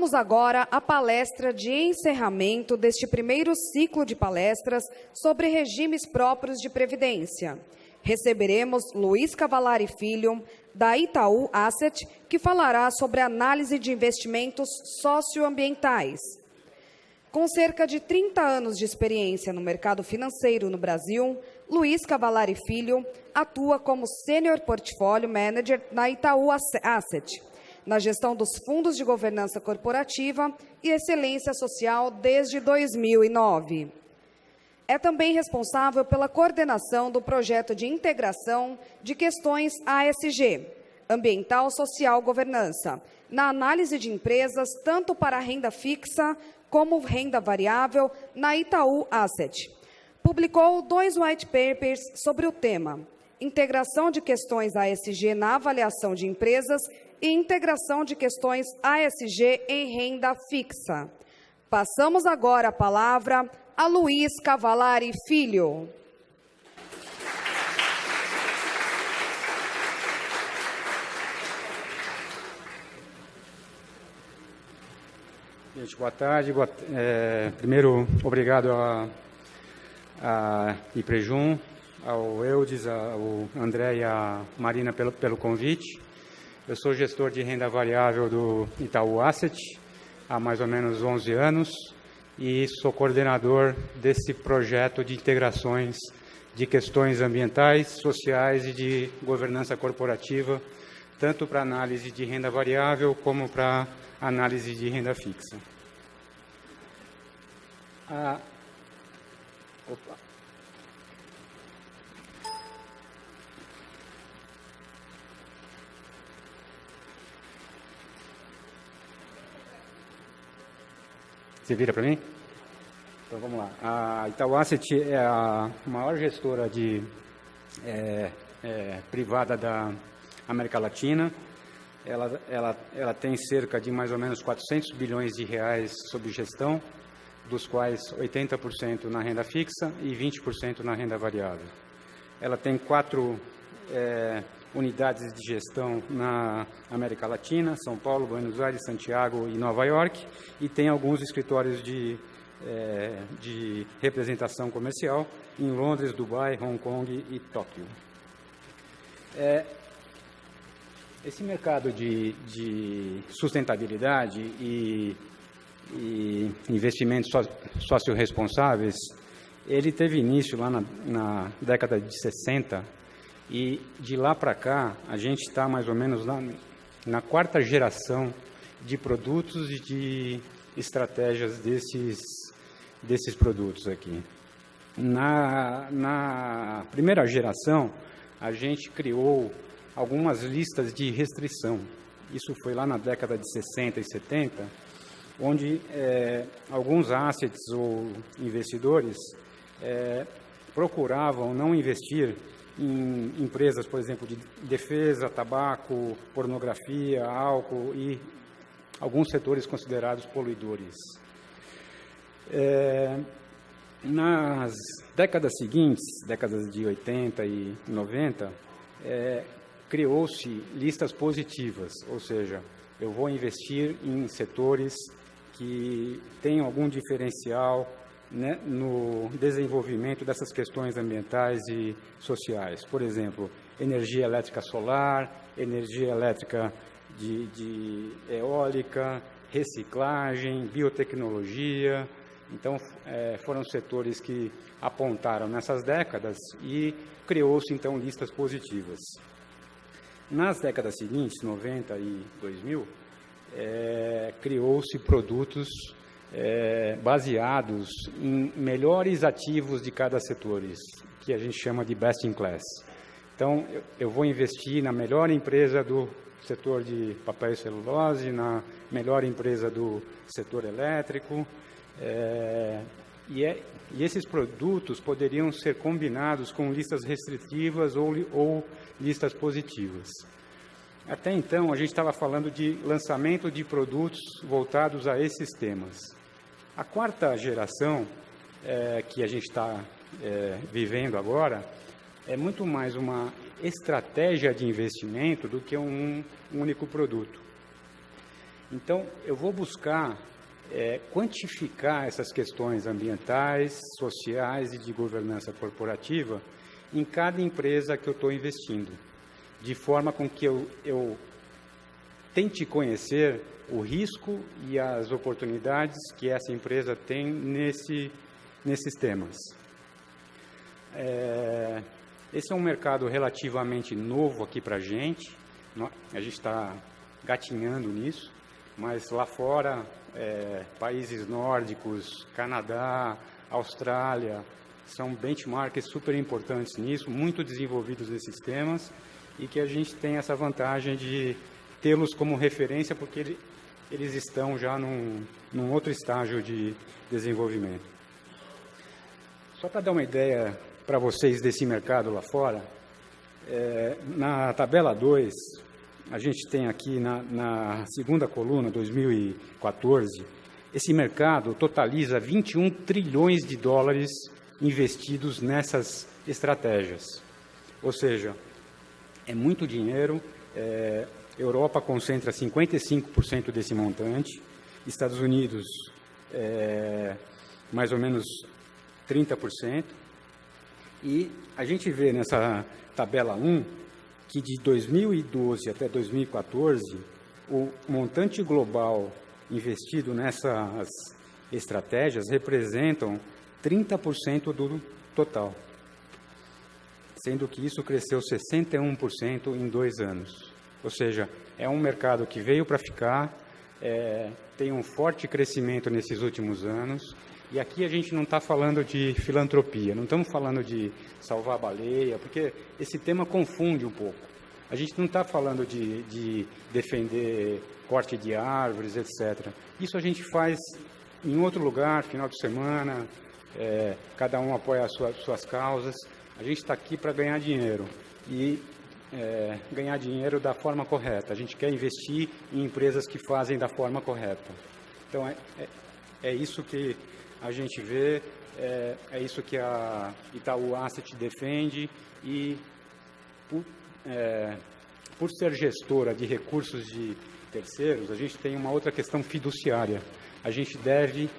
Vamos agora à palestra de encerramento deste primeiro ciclo de palestras sobre regimes próprios de previdência. Receberemos Luiz Cavallari Filho, da Itaú Asset, que falará sobre análise de investimentos socioambientais. Com cerca de 30 anos de experiência no mercado financeiro no Brasil, Luiz Cavallari Filho atua como Senior Portfolio Manager na Itaú Asset, na gestão dos fundos de governança corporativa e excelência social desde 2009. É também responsável pela coordenação do projeto de integração de questões ASG, Ambiental, Social, Governança, na análise de empresas tanto para renda fixa como renda variável na Itaú Asset. Publicou 2 white papers sobre o tema: integração de questões ASG na avaliação de empresas e integração de questões ASG em renda fixa. Passamos agora a palavra a Luiz Cavallari Filho. Gente, boa tarde. Primeiro, obrigado a Iprejum, ao Eudes, ao André e à Marina pelo convite. Eu sou gestor de renda variável do Itaú Asset há mais ou menos 11 anos e sou coordenador desse projeto de integrações de questões ambientais, sociais e de governança corporativa, tanto para análise de renda variável como para análise de renda fixa. Você vira para mim? Então, vamos lá. A Itaú Asset é a maior gestora privada da América Latina. Ela tem cerca de mais ou menos 400 bilhões de reais sob gestão, dos quais 80% na renda fixa e 20% na renda variável. Ela tem 4 unidades de gestão na América Latina: São Paulo, Buenos Aires, Santiago e Nova York, e tem alguns escritórios de representação comercial em Londres, Dubai, Hong Kong e Tóquio. Esse mercado de sustentabilidade e investimentos sociorresponsáveis, ele teve início lá na década de 60, e de lá para cá a gente está mais ou menos na 4ª geração de produtos e de estratégias desses produtos aqui. Na primeira geração, a gente criou algumas listas de restrição. Isso foi lá na década de 60 e 70, onde alguns assets ou investidores procuravam não investir em empresas, por exemplo, de defesa, tabaco, pornografia, álcool e alguns setores considerados poluidores. Nas décadas seguintes, décadas de 80 e 90, criou-se listas positivas, ou seja, eu vou investir em setores que tenham algum diferencial, né, no desenvolvimento dessas questões ambientais e sociais. Por exemplo, energia elétrica solar, energia elétrica de eólica, reciclagem, biotecnologia. Então, foram setores que apontaram nessas décadas e criou-se, então, listas positivas. Nas décadas seguintes, 90 e 2000, criou-se produtos baseados em melhores ativos de cada setor, que a gente chama de best in class. Então, eu vou investir na melhor empresa do setor de papel e celulose, na melhor empresa do setor elétrico, e esses produtos poderiam ser combinados com listas restritivas ou listas positivas. Até então, a gente estava falando de lançamento de produtos voltados a esses temas. A 4ª geração que a gente está vivendo agora é muito mais uma estratégia de investimento do que um único produto. Então, eu vou buscar quantificar essas questões ambientais, sociais e de governança corporativa em cada empresa que eu estou investindo, de forma com que eu tente conhecer o risco e as oportunidades que essa empresa tem nesses temas. Esse é um mercado relativamente novo aqui para a gente está gatinhando nisso, mas lá fora, países nórdicos, Canadá, Austrália, são benchmarks super importantes nisso, muito desenvolvidos nesses temas, e que a gente tem essa vantagem de tê-los como referência, porque eles estão já num outro estágio de desenvolvimento. Só para dar uma ideia para vocês desse mercado lá fora, na tabela 2, a gente tem aqui na segunda coluna, 2014, esse mercado totaliza 21 trilhões de dólares investidos nessas estratégias. Ou seja, é muito dinheiro, Europa concentra 55% desse montante, Estados Unidos mais ou menos 30%, e a gente vê nessa tabela 1 que de 2012 até 2014, o montante global investido nessas estratégias representam 30% do total, sendo que isso cresceu 61% em 2 anos. Ou seja, é um mercado que veio para ficar, tem um forte crescimento nesses últimos anos, e aqui a gente não está falando de filantropia, não estamos falando de salvar a baleia, porque esse tema confunde um pouco. A gente não está falando de defender corte de árvores, etc. Isso a gente faz em outro lugar, final de semana, cada um apoia as suas causas. A gente está aqui para ganhar dinheiro, e ganhar dinheiro da forma correta. A gente quer investir em empresas que fazem da forma correta. Então, é isso que a gente vê, é isso que a Itaú Asset defende, e por ser gestora de recursos de terceiros, a gente tem uma outra questão fiduciária. A gente deve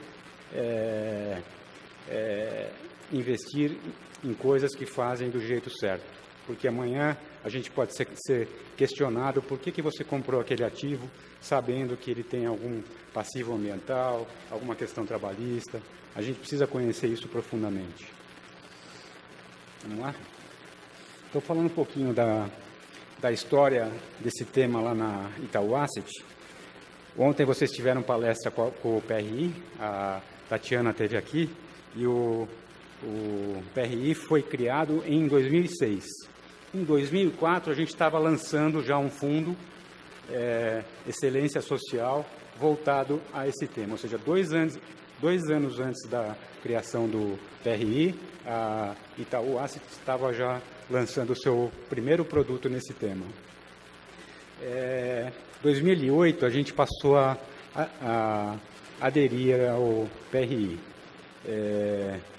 investir em coisas que fazem do jeito certo, porque amanhã a gente pode ser questionado por que você comprou aquele ativo, sabendo que ele tem algum passivo ambiental, alguma questão trabalhista. A gente precisa conhecer isso profundamente. Vamos lá? Estou falando um pouquinho da história desse tema lá na Itaú Asset. Ontem vocês tiveram palestra com o PRI, a Tatiana esteve aqui, e o PRI foi criado em 2006. Em 2004, a gente estava lançando já um fundo, Excelência Social, voltado a esse tema. Ou seja, 2 anos antes da criação do PRI, a Itaú Asset estava já lançando o seu primeiro produto nesse tema. Em 2008, a gente passou a aderir ao PRI.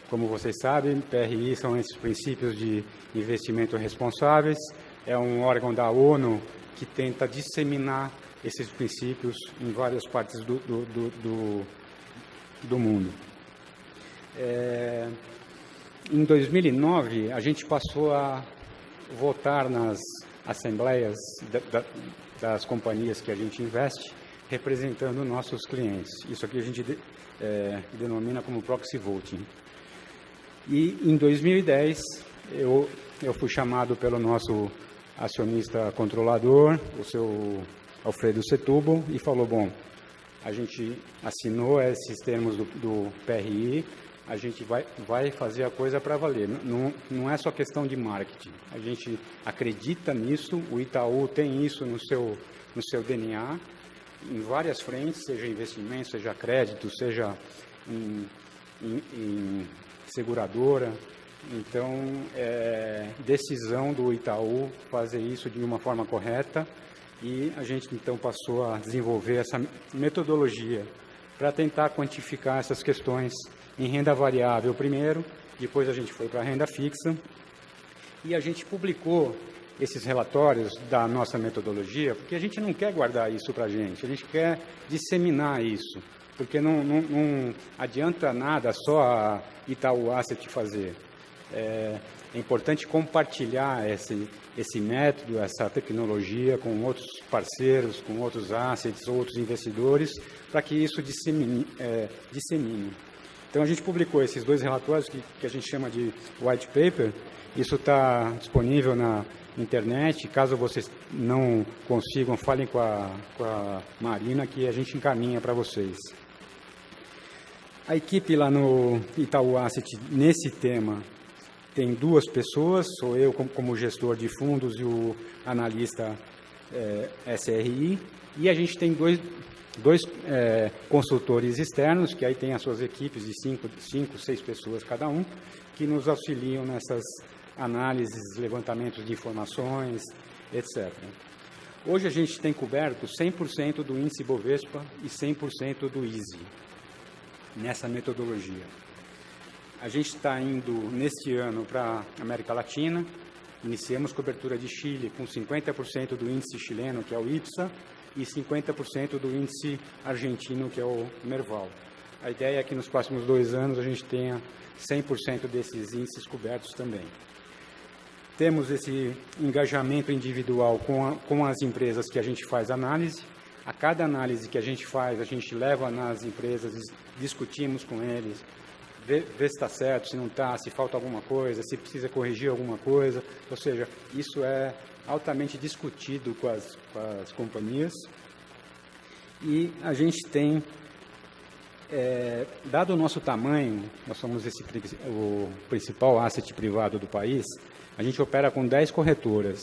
Como vocês sabem, PRI são esses princípios de investimento responsáveis, é um órgão da ONU que tenta disseminar esses princípios em várias partes do mundo. Em 2009, a gente passou a votar nas assembleias das companhias que a gente investe, representando nossos clientes. Isso aqui a gente denomina como proxy voting. E em 2010, eu fui chamado pelo nosso acionista controlador, o seu Alfredo Setúbal, e falou, bom, a gente assinou esses termos do PRI, a gente vai fazer a coisa para valer. Não é só questão de marketing. A gente acredita nisso, o Itaú tem isso no seu DNA, em várias frentes, seja investimento, seja crédito, seja em seguradora. Então, decisão do Itaú fazer isso de uma forma correta, e a gente então passou a desenvolver essa metodologia para tentar quantificar essas questões em renda variável primeiro, depois a gente foi para a renda fixa, e a gente publicou esses relatórios da nossa metodologia, porque a gente não quer guardar isso para a gente quer disseminar isso, porque não adianta nada só a Itaú Asset fazer. É importante compartilhar esse método, essa tecnologia com outros parceiros, com outros assets, outros investidores, para que isso dissemine. Então, a gente publicou esses 2 relatórios que a gente chama de white paper. Isso está disponível na internet. Caso vocês não consigam, falem com a Marina, que a gente encaminha para vocês. A equipe lá no Itaú Asset, nesse tema, tem 2 pessoas, sou eu como gestor de fundos e o analista SRI, e a gente tem dois consultores externos, que aí tem as suas equipes de 5, 6 pessoas cada um, que nos auxiliam nessas análises, levantamentos de informações, etc. Hoje a gente tem coberto 100% do índice Bovespa e 100% do ISE, nessa metodologia. A gente está indo, neste ano, para a América Latina. Iniciamos cobertura de Chile com 50% do índice chileno, que é o IPSA, e 50% do índice argentino, que é o Merval. A ideia é que nos próximos 2 anos a gente tenha 100% desses índices cobertos também. Temos esse engajamento individual com as empresas que a gente faz análise. A cada análise que a gente faz, a gente leva nas empresas, discutimos com eles, ver se está certo, se não está, se falta alguma coisa, se precisa corrigir alguma coisa. Ou seja, isso é altamente discutido com as companhias. E a gente tem, dado o nosso tamanho, nós somos o principal asset privado do país, a gente opera com 10 corretoras,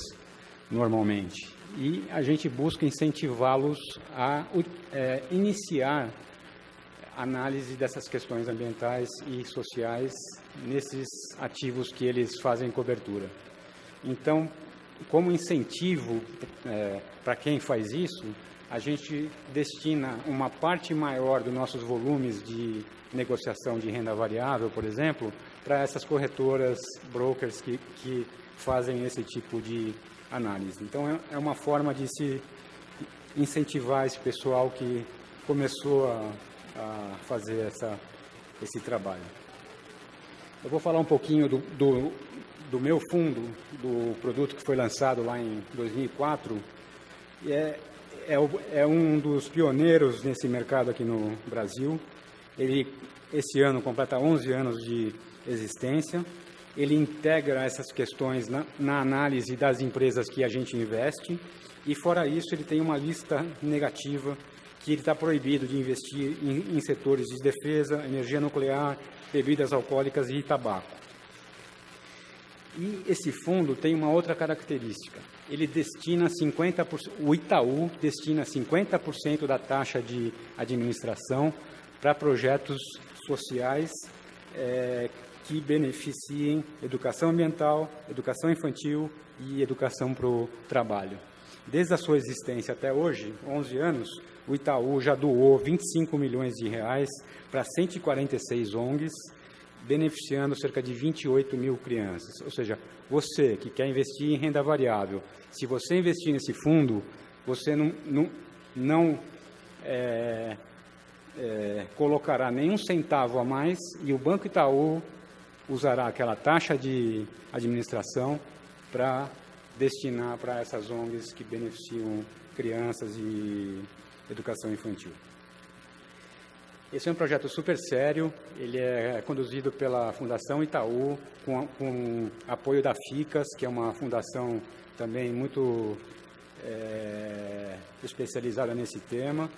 normalmente. E a gente busca incentivá-los a iniciar análise dessas questões ambientais e sociais nesses ativos que eles fazem cobertura. Então, como incentivo para quem faz isso, a gente destina uma parte maior dos nossos volumes de negociação de renda variável, por exemplo, para essas corretoras, brokers que fazem esse tipo de análise. Então, é uma forma de se incentivar esse pessoal que começou a fazer esse trabalho. Eu vou falar um pouquinho do meu fundo, do produto que foi lançado lá em 2004. É um dos pioneiros nesse mercado aqui no Brasil. Ele, esse ano, completa 11 anos de existência. Ele integra essas questões na análise das empresas que a gente investe. E, fora isso, ele tem uma lista negativa que ele está proibido de investir em setores de defesa, energia nuclear, bebidas alcoólicas e tabaco. E esse fundo tem uma outra característica. Ele destina 50%, o Itaú destina 50% da taxa de administração para projetos sociais que beneficiem educação ambiental, educação infantil e educação para o trabalho. Desde a sua existência até hoje, 11 anos, o Itaú já doou 25 milhões de reais para 146 ONGs, beneficiando cerca de 28 mil crianças. Ou seja, você que quer investir em renda variável, se você investir nesse fundo, você não colocará nenhum centavo a mais e o Banco Itaú usará aquela taxa de administração para destinar para essas ONGs que beneficiam crianças e educação infantil. Esse é um projeto super sério, ele é conduzido pela Fundação Itaú, com apoio da FICAS, que é uma fundação também muito especializada nesse tema.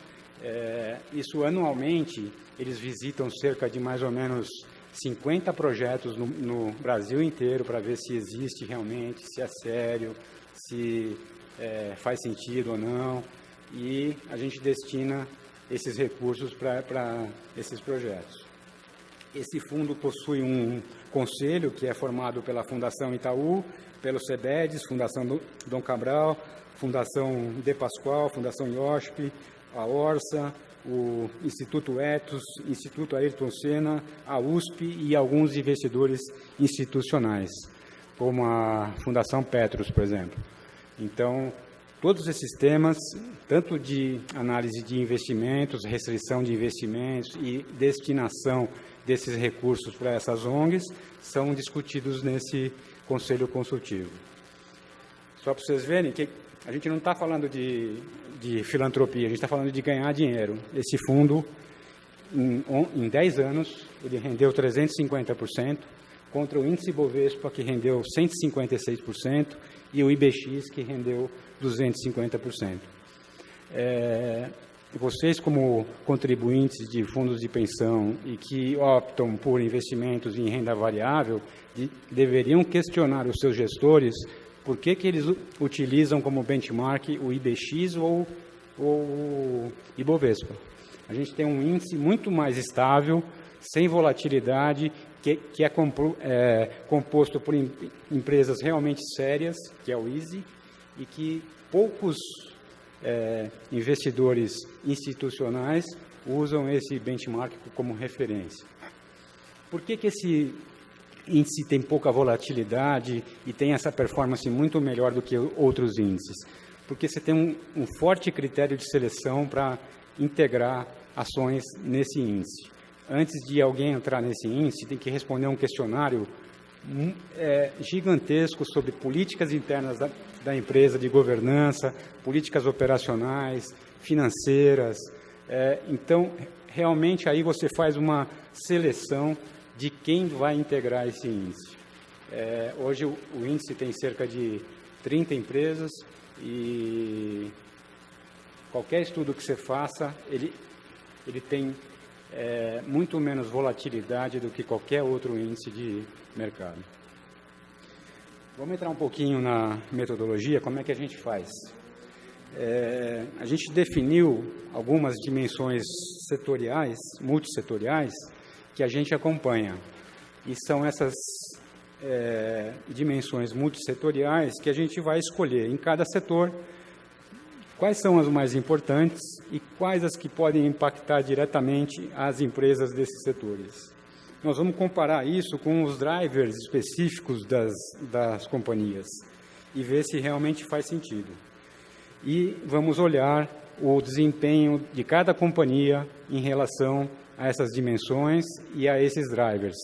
Isso, anualmente, eles visitam cerca de mais ou menos 50 projetos no Brasil inteiro para ver se existe realmente, se é sério, se faz sentido ou não, e a gente destina esses recursos para esses projetos. Esse fundo possui um conselho que é formado pela Fundação Itaú, pelo CEBEDES, Fundação Dom Cabral, Fundação De Pascoal, Fundação IOSP, a Orsa, o Instituto Etos, Instituto Ayrton Senna, a USP e alguns investidores institucionais. como a Fundação Petros, por exemplo. Então, todos esses temas, tanto de análise de investimentos, restrição de investimentos e destinação desses recursos para essas ONGs, são discutidos nesse Conselho Consultivo. Só para vocês verem que a gente não está falando de filantropia, a gente está falando de ganhar dinheiro. Esse fundo, em 10 anos, ele rendeu 350%, contra o índice Bovespa, que rendeu 156%, e o IBX, que rendeu 250%. Vocês, como contribuintes de fundos de pensão e que optam por investimentos em renda variável, deveriam questionar os seus gestores por que eles utilizam como benchmark o IBX ou o Ibovespa. A gente tem um índice muito mais estável, sem volatilidade, que é composto por empresas realmente sérias, que é o ISE, e que poucos investidores institucionais usam esse benchmark como referência. Por que esse índice tem pouca volatilidade e tem essa performance muito melhor do que outros índices? Porque você tem um forte critério de seleção para integrar ações nesse índice. Antes de alguém entrar nesse índice, tem que responder um questionário gigantesco sobre políticas internas da empresa, de governança, políticas operacionais, financeiras. Então, realmente, aí você faz uma seleção de quem vai integrar esse índice. Hoje, o índice tem cerca de 30 empresas e qualquer estudo que você faça, ele tem muito menos volatilidade do que qualquer outro índice de mercado. Vamos entrar um pouquinho na metodologia, como é que a gente faz. A gente definiu algumas dimensões setoriais, multissetoriais, que a gente acompanha. E são essas dimensões multissetoriais que a gente vai escolher em cada setor quais são as mais importantes e quais as que podem impactar diretamente as empresas desses setores. Nós vamos comparar isso com os drivers específicos das companhias e ver se realmente faz sentido. E vamos olhar o desempenho de cada companhia em relação a essas dimensões e a esses drivers.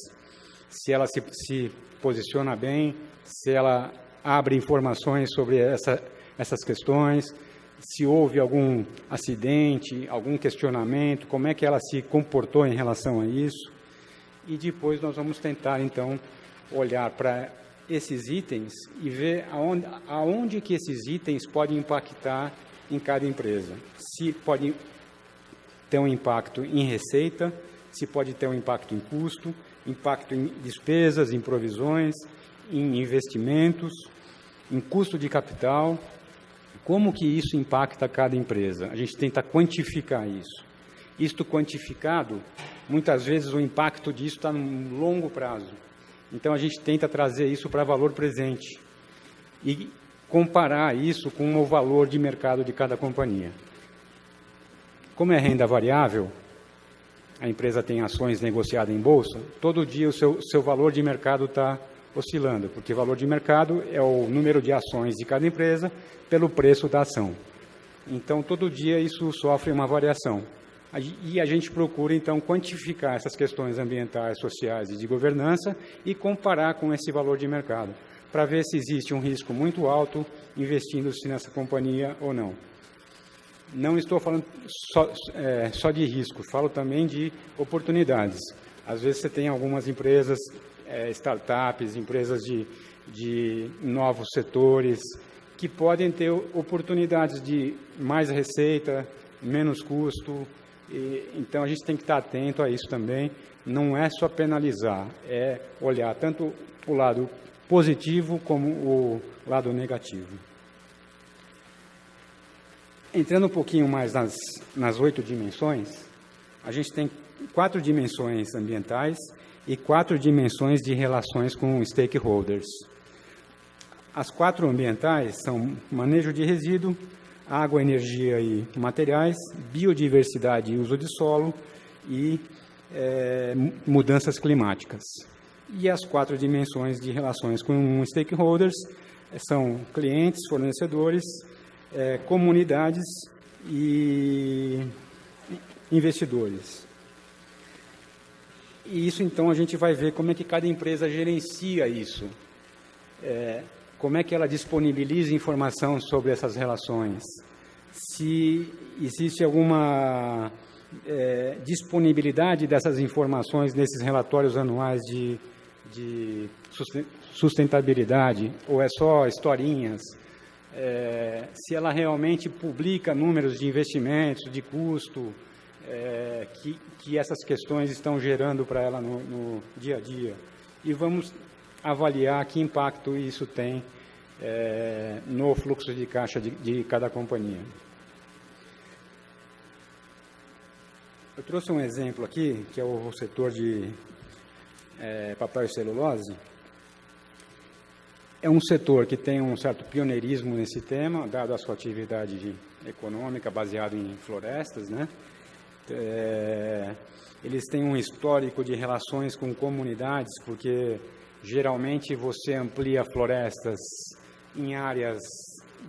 Se ela se posiciona bem, se ela abre informações sobre essas questões, se houve algum acidente, algum questionamento, como é que ela se comportou em relação a isso. E depois nós vamos tentar, então, olhar para esses itens e ver aonde que esses itens podem impactar em cada empresa. Se pode ter um impacto em receita, se pode ter um impacto em custo, impacto em despesas, em provisões, em investimentos, em custo de capital. Como que isso impacta cada empresa? A gente tenta quantificar isso. Isto quantificado, muitas vezes o impacto disso está num longo prazo. Então, a gente tenta trazer isso para valor presente e comparar isso com o valor de mercado de cada companhia. Como é renda variável, a empresa tem ações negociadas em bolsa, todo dia o seu valor de mercado está oscilando, porque valor de mercado é o número de ações de cada empresa pelo preço da ação. Então, todo dia isso sofre uma variação. E a gente procura, então, quantificar essas questões ambientais, sociais e de governança e comparar com esse valor de mercado, para ver se existe um risco muito alto investindo-se nessa companhia ou não. Não estou falando só de risco, falo também de oportunidades. Às vezes você tem algumas empresas, startups, empresas de novos setores, que podem ter oportunidades de mais receita, menos custo. Então, a gente tem que estar atento a isso também. Não é só penalizar, é olhar tanto o lado positivo como o lado negativo. Entrando um pouquinho mais nas 8 dimensões, a gente tem 4 dimensões ambientais e 4 dimensões de relações com stakeholders. As 4 ambientais são manejo de resíduo, água, energia e materiais, biodiversidade e uso de solo e mudanças climáticas. E as 4 dimensões de relações com stakeholders são clientes, fornecedores, comunidades e investidores. E isso, então, a gente vai ver como é que cada empresa gerencia isso. Como é que ela disponibiliza informação sobre essas relações. Se existe alguma disponibilidade dessas informações nesses relatórios anuais de sustentabilidade, ou é só historinhas. Se ela realmente publica números de investimentos, de custo, que essas questões estão gerando para ela no dia a dia. E vamos avaliar que impacto isso tem no fluxo de caixa de cada companhia. Eu trouxe um exemplo aqui, que é o setor de papel e celulose. É um setor que tem um certo pioneirismo nesse tema, dado a sua atividade econômica baseada em florestas, né? Eles têm um histórico de relações com comunidades, porque geralmente você amplia florestas em áreas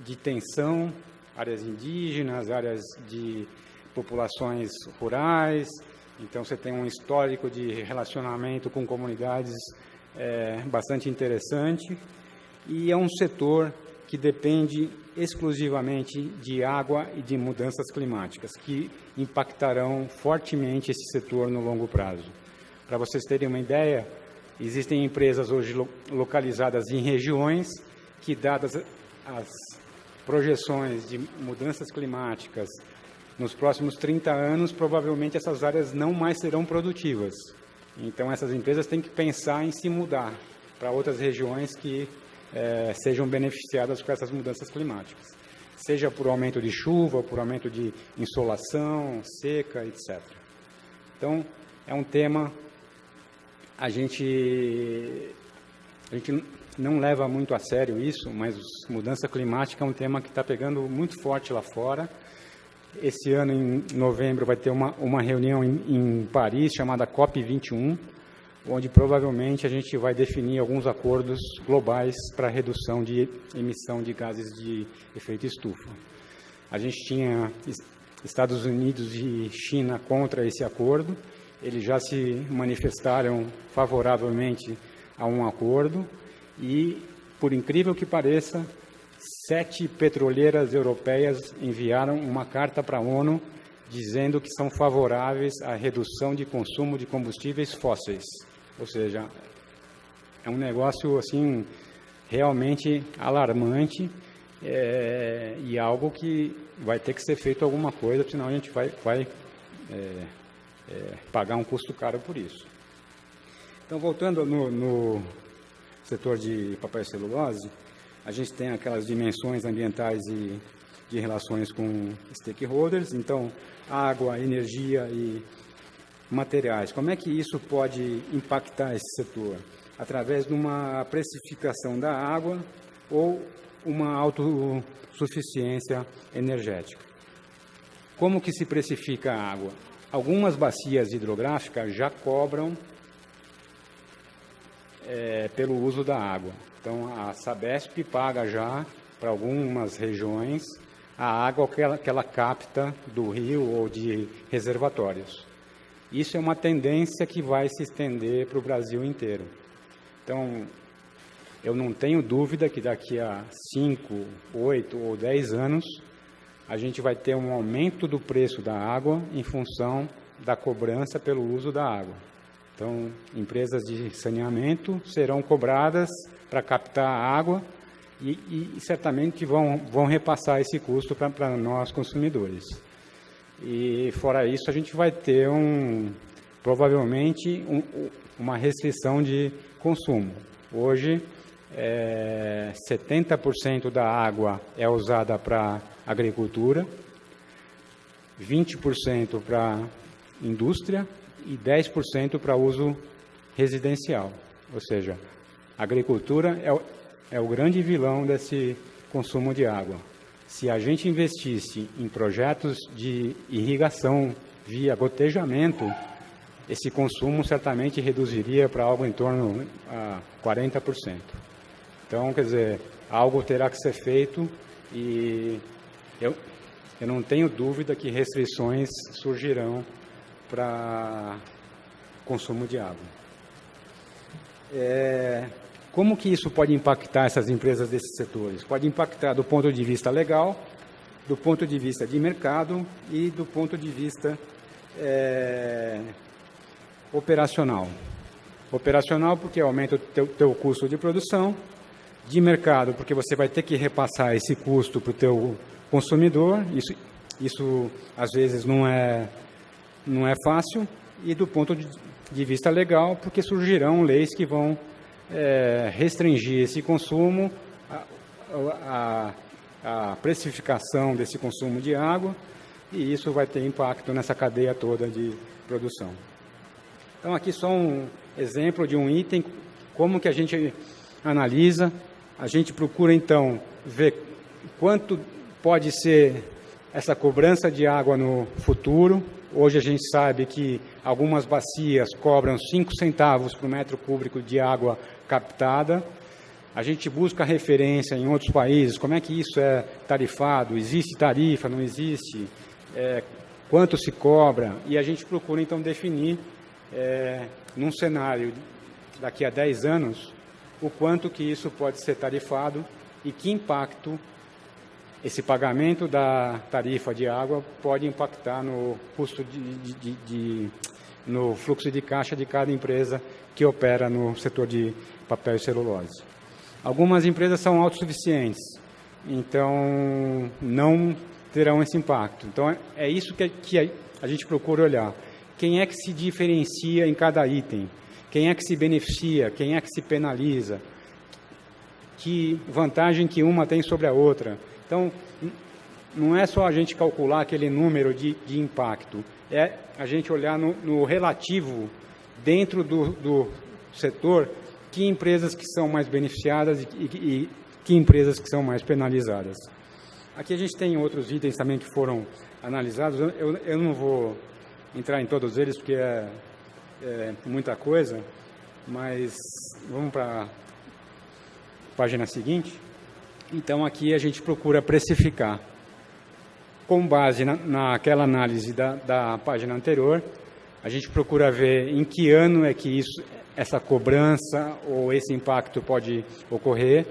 de tensão, áreas indígenas, áreas de populações rurais. Então, você tem um histórico de relacionamento com comunidades bastante interessante. E é um setor que depende exclusivamente de água e de mudanças climáticas, que impactarão fortemente esse setor no longo prazo. Para vocês terem uma ideia, existem empresas hoje localizadas em regiões que, dadas as projeções de mudanças climáticas nos próximos 30 anos, provavelmente essas áreas não mais serão produtivas. Então, essas empresas têm que pensar em se mudar para outras regiões que sejam beneficiadas com essas mudanças climáticas, seja por aumento de chuva, por aumento de insolação, seca, etc. Então, é um tema, a gente não leva muito a sério isso, mas mudança climática é um tema que está pegando muito forte lá fora. Esse ano, em novembro, vai ter uma reunião em Paris, chamada COP21, onde provavelmente a gente vai definir alguns acordos globais para redução de emissão de gases de efeito estufa. A gente tinha Estados Unidos e China contra esse acordo, eles já se manifestaram favoravelmente a um acordo e, por incrível que pareça, 7 petroleiras europeias enviaram uma carta para a ONU dizendo que são favoráveis à redução de consumo de combustíveis fósseis. Ou seja, é um negócio assim realmente alarmante e algo que vai ter que ser feito alguma coisa, senão a gente vai pagar um custo caro por isso. Então, voltando no setor de papel e celulose, a gente tem aquelas dimensões ambientais e de relações com stakeholders, então água, energia e materiais. Como é que isso pode impactar esse setor? Através de uma precificação da água ou uma autossuficiência energética. Como que se precifica a água? Algumas bacias hidrográficas já cobram pelo uso da água. Então, a Sabesp paga já, para algumas regiões, a água que ela capta do rio ou de reservatórios. Isso é uma tendência que vai se estender para o Brasil inteiro. Então, eu não tenho dúvida que daqui a 5, 8 ou 10 anos, a gente vai ter um aumento do preço da água em função da cobrança pelo uso da água. Então, empresas de saneamento serão cobradas para captar a água e certamente vão repassar esse custo para nós, consumidores. E, fora isso, a gente vai ter provavelmente uma restrição de consumo. Hoje, 70% da água é usada para agricultura, 20% para indústria e 10% para uso residencial. Ou seja, a agricultura é o grande vilão desse consumo de água. Se a gente investisse em projetos de irrigação via gotejamento, esse consumo certamente reduziria para algo em torno a 40%. Então, quer dizer, algo terá que ser feito e eu não tenho dúvida que restrições surgirão para consumo de água. Como que isso pode impactar essas empresas desses setores? Pode impactar do ponto de vista legal, do ponto de vista de mercado e do ponto de vista operacional. Operacional porque aumenta o teu custo de produção, de mercado porque você vai ter que repassar esse custo para o teu consumidor, isso às vezes não é fácil, e do ponto de vista legal porque surgirão leis que vão restringir esse consumo, a precificação desse consumo de água, e isso vai ter impacto nessa cadeia toda de produção. Então, aqui só um exemplo de um item, como que a gente analisa, a gente procura, então, ver quanto pode ser essa cobrança de água no futuro. Hoje a gente sabe que algumas bacias cobram 5 centavos por metro cúbico de água captada. A gente busca referência em outros países, como é que isso é tarifado, existe tarifa, não existe, quanto se cobra, e a gente procura então definir, num cenário daqui a 10 anos, o quanto que isso pode ser tarifado e que impacto esse pagamento da tarifa de água pode impactar no custo no fluxo de caixa de cada empresa que opera no setor de papel e celulose. Algumas empresas são autossuficientes, então não terão esse impacto. Então, é isso que a gente procura olhar. Quem é que se diferencia em cada item? Quem é que se beneficia? Quem é que se penaliza? Que vantagem que uma tem sobre a outra? Então, não é só a gente calcular aquele número de impacto, é a gente olhar no relativo, dentro do setor, que empresas que são mais beneficiadas e que empresas que são mais penalizadas. Aqui a gente tem outros itens também que foram analisados. Eu não vou entrar em todos eles, porque é muita coisa, mas vamos para a página seguinte. Então, aqui a gente procura precificar. Com base naquela análise da página anterior, a gente procura ver em que ano é que essa cobrança ou esse impacto pode ocorrer,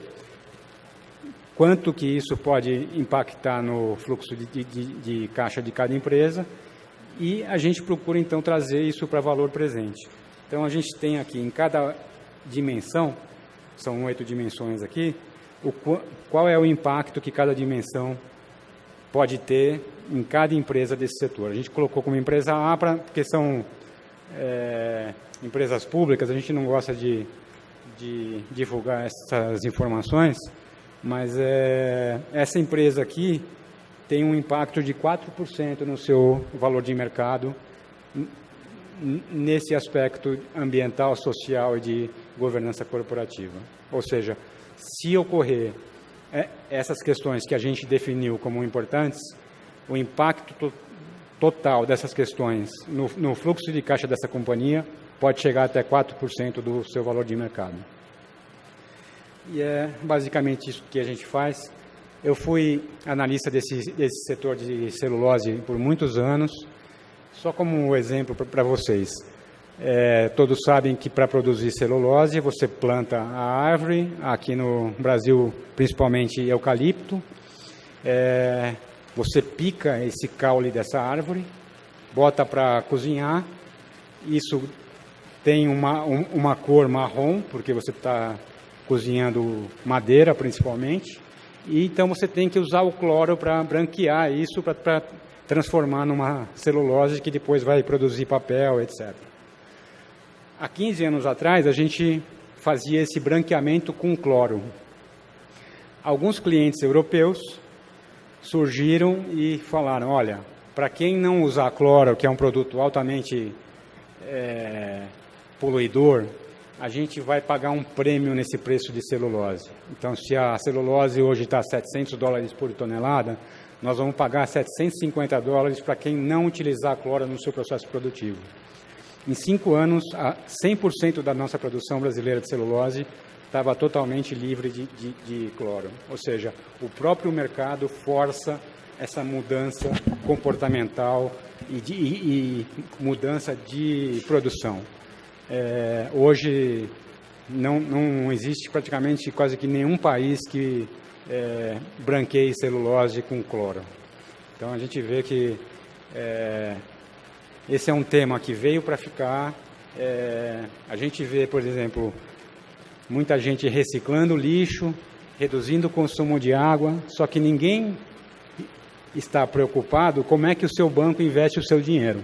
quanto que isso pode impactar no fluxo de caixa de cada empresa, e a gente procura, então, trazer isso para valor presente. Então, a gente tem aqui, em cada dimensão, são 8 dimensões aqui, qual é o impacto que cada dimensão pode ter em cada empresa desse setor. A gente colocou como empresa A, porque são empresas públicas, a gente não gosta de divulgar essas informações, mas essa empresa aqui tem um impacto de 4% no seu valor de mercado nesse aspecto ambiental, social e de governança corporativa. Ou seja, se ocorrer essas questões que a gente definiu como importantes, o impacto total dessas questões no fluxo de caixa dessa companhia pode chegar até 4% do seu valor de mercado. E é basicamente isso que a gente faz. Eu fui analista desse setor de celulose por muitos anos. Só como exemplo para vocês, todos sabem que para produzir celulose você planta a árvore, aqui no Brasil principalmente eucalipto, você pica esse caule dessa árvore, bota para cozinhar, isso tem uma cor marrom, porque você está cozinhando madeira principalmente, e então você tem que usar o cloro para branquear isso, para transformar numa celulose que depois vai produzir papel, etc. Há 15 anos atrás, a gente fazia esse branqueamento com cloro. Alguns clientes europeus surgiram e falaram, olha, para quem não usar cloro, que é um produto altamente poluidor, a gente vai pagar um prêmio nesse preço de celulose. Então, se a celulose hoje está $700 por tonelada, nós vamos pagar $750 para quem não utilizar cloro no seu processo produtivo. Em 5 anos, 100% da nossa produção brasileira de celulose estava totalmente livre de cloro. Ou seja, o próprio mercado força essa mudança comportamental e mudança de produção. Hoje não existe praticamente quase que nenhum país que branqueie celulose com cloro. Então a gente vê que esse é um tema que veio para ficar. A gente vê, por exemplo, muita gente reciclando lixo, reduzindo o consumo de água, só que ninguém está preocupado como é que o seu banco investe o seu dinheiro.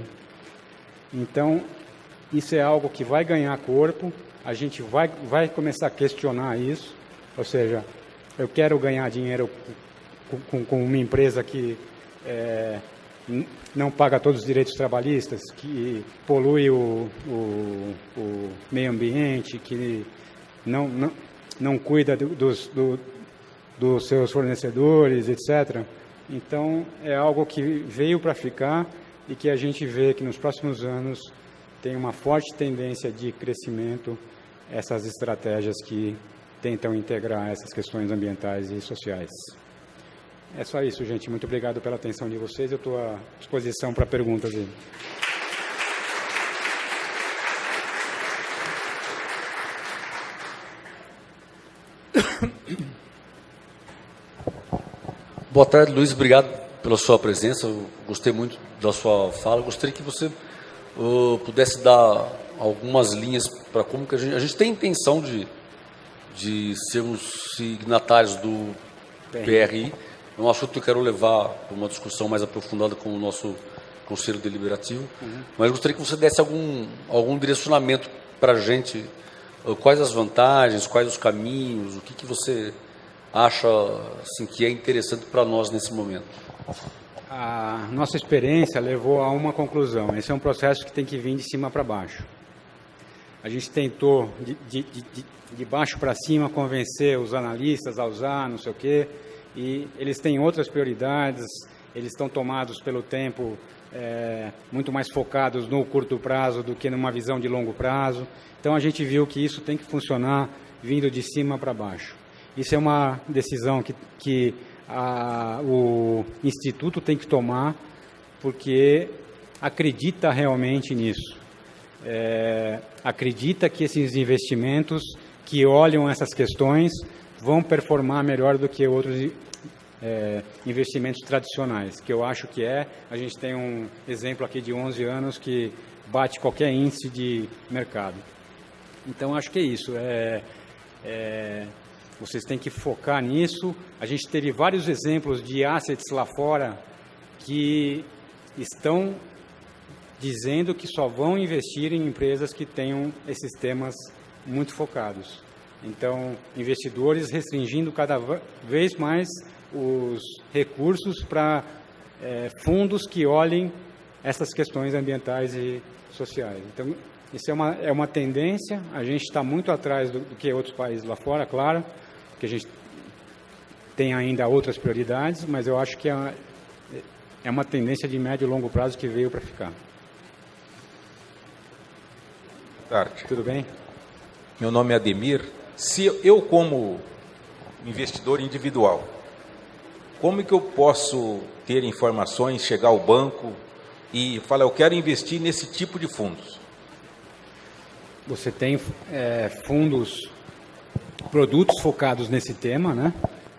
Então, isso é algo que vai ganhar corpo, a gente vai começar a questionar isso, ou seja, eu quero ganhar dinheiro com uma empresa que não paga todos os direitos trabalhistas, que polui o meio ambiente, que não cuida dos seus fornecedores, etc. Então, é algo que veio para ficar e que a gente vê que nos próximos anos tem uma forte tendência de crescimento essas estratégias que tentam integrar essas questões ambientais e sociais. É só isso, gente. Muito obrigado pela atenção de vocês. Eu estou à disposição para perguntas aí. Boa tarde, Luiz. Obrigado pela sua presença. Eu gostei muito da sua fala. Eu gostaria que você pudesse dar algumas linhas para como que a gente tem intenção de sermos signatários do PRI. É um assunto que eu quero levar para uma discussão mais aprofundada com o nosso Conselho Deliberativo. Mas eu gostaria que você desse algum direcionamento para a gente. Quais as vantagens, quais os caminhos, o que você acha assim, que é interessante para nós nesse momento? A nossa experiência levou a uma conclusão. Esse é um processo que tem que vir de cima para baixo. A gente tentou, de baixo para cima, convencer os analistas a usar, não sei o quê, e eles têm outras prioridades, eles estão tomados pelo tempo, muito mais focados no curto prazo do que numa visão de longo prazo. Então, a gente viu que isso tem que funcionar vindo de cima para baixo. Isso é uma decisão que o Instituto tem que tomar, porque acredita realmente nisso. Acredita que esses investimentos que olham essas questões vão performar melhor do que outros investimentos tradicionais, que eu acho que a gente tem um exemplo aqui de 11 anos que bate qualquer índice de mercado. Então, acho que é isso. Vocês têm que focar nisso. A gente teve vários exemplos de assets lá fora que estão dizendo que só vão investir em empresas que tenham esses temas muito focados. Então, investidores restringindo cada vez mais os recursos para fundos que olhem essas questões ambientais e sociais. Então, isso é uma tendência. A gente está muito atrás do que outros países lá fora, claro, porque a gente tem ainda outras prioridades, mas eu acho que é uma tendência de médio e longo prazo que veio para ficar. Boa tarde. Tudo bem? Meu nome é Ademir. Se eu, como investidor individual, como é que eu posso ter informações, chegar ao banco e falar, eu quero investir nesse tipo de fundos? Você tem produtos focados nesse tema, né?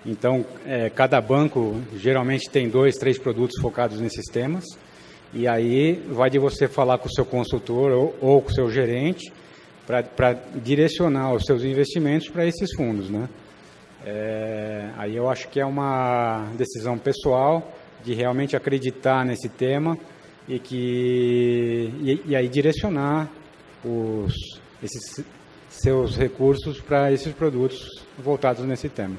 Então, cada banco geralmente tem 2, 3 produtos focados nesses temas, e aí vai de você falar com o seu consultor ou com o seu gerente para direcionar os seus investimentos para esses fundos, né? Aí eu acho que é uma decisão pessoal de realmente acreditar nesse tema e aí direcionar esses seus recursos para esses produtos voltados nesse tema.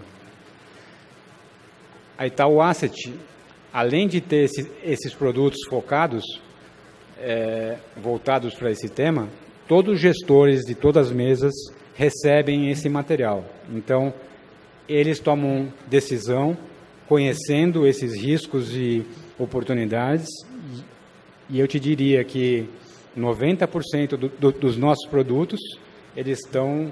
Aí está o asset, além de ter esses produtos focados, voltados para esse tema, todos os gestores de todas as mesas recebem esse material. Então, eles tomam decisão conhecendo esses riscos e oportunidades, e eu te diria que 90% dos nossos produtos, eles estão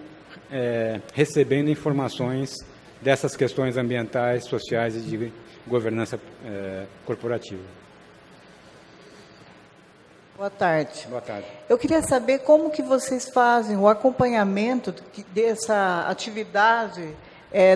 recebendo informações dessas questões ambientais, sociais e de governança corporativa. Boa tarde. Boa tarde. Eu queria saber como que vocês fazem o acompanhamento dessa atividade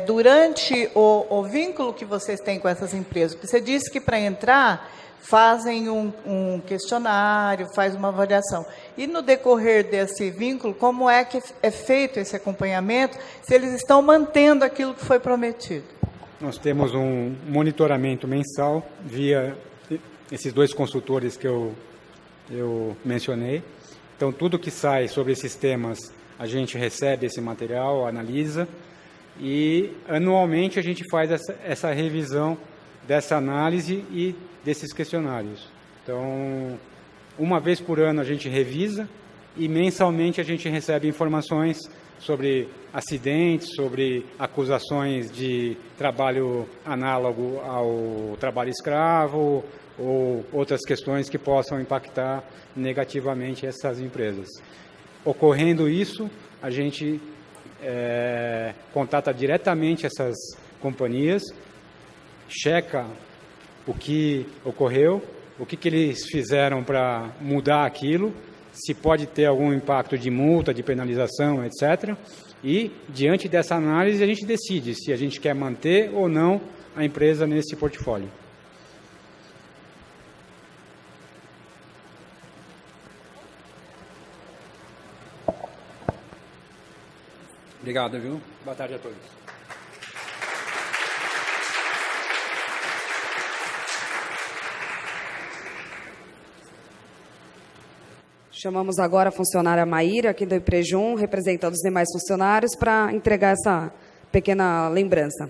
durante o vínculo que vocês têm com essas empresas. Porque você disse que para entrar fazem um questionário, faz uma avaliação. E no decorrer desse vínculo, como é que é feito esse acompanhamento, se eles estão mantendo aquilo que foi prometido? Nós temos um monitoramento mensal via esses 2 consultores que eu mencionei. Então, tudo que sai sobre esses temas, a gente recebe esse material, analisa, e anualmente a gente faz essa revisão dessa análise e desses questionários. Então, uma vez por ano a gente revisa e mensalmente a gente recebe informações sobre acidentes, sobre acusações de trabalho análogo ao trabalho escravo ou outras questões que possam impactar negativamente essas empresas. Ocorrendo isso, a gente contata diretamente essas companhias, checa o que ocorreu, o que eles fizeram para mudar aquilo, se pode ter algum impacto de multa, de penalização, etc. E, diante dessa análise, a gente decide se a gente quer manter ou não a empresa nesse portfólio. Obrigado, viu? Boa tarde a todos. Chamamos agora a funcionária Maíra, aqui do IPREJUM, representando os demais funcionários, para entregar essa pequena lembrança.